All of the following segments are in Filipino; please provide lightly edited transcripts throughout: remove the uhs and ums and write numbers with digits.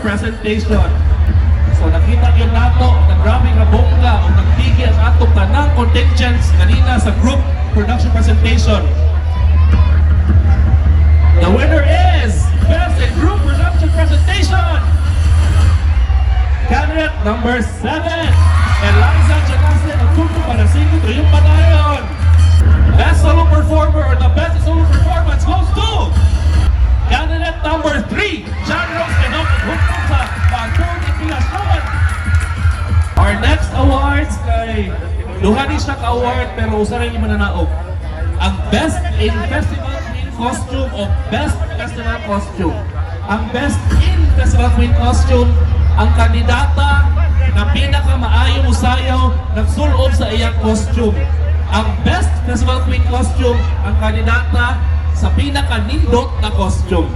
presentation. So nakita yun nato, na grabe nga bongga o nagtigi ang atong tanang contingents kanina sa group production presentation. The winner is Best in Group Production Presentation! Candidate number 7, Eliza Janase ng Tuto Panasigo Triyong Panayon. Best Solo Performer or the Best Solo Performance goes to candidate number 3, John Rose Kenok at Huntong sa Pagkong Itilasyon. Our next awards kay Luhani siya ka-award pero usa rin yung mananaog. Ang Best in Festival Queen Costume o Best Festival Costume. Ang Best in Festival Queen Costume, ang kandidata na pinaka-maayo musayaw nagsulob sa iyang costume. Ang Best Festival Queen Costume, ang kandidata sa pinaka-nindot na costume.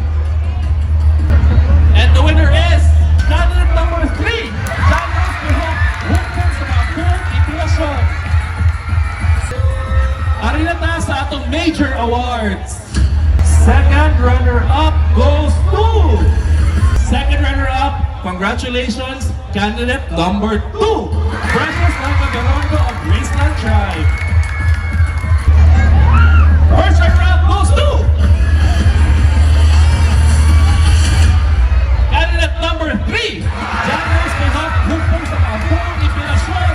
And the winner is candidate number 3, John Rose Kenok, Huntong sa Pagkong Itilasyon. Ari na tayo sa atong major awards. Second runner-up goes to... Second runner-up, congratulations, candidate number 2, Precious Langa Garondo of Graceland Tribe. First runner-up goes to... Candidate number 3, John Rose Kenok, Huntong sa Pagkong Itilasyon.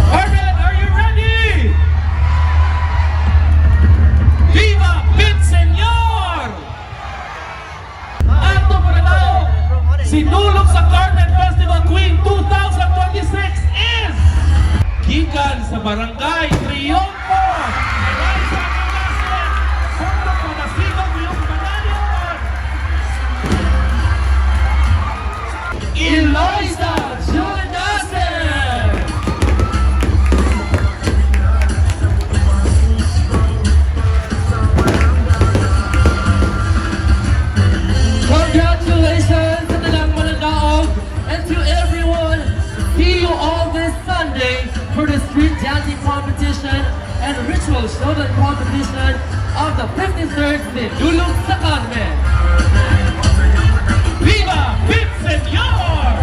Arvin, are you ready? Viva Pit Senyor! Ato pananaw, si Dulog sa Carmen Festival Queen 2026 is gikan sa Barangay Triunfo, Eliza Janase, Huntong Panasigo Triyong Panayon. Eliza Janase! Congratulations to the Lang Mananaog and to everyone. See you all this Sunday for the street dancing competition and ritual showdown competition of the 53rd Dulog sa Carmen. Viva Pit Senyor!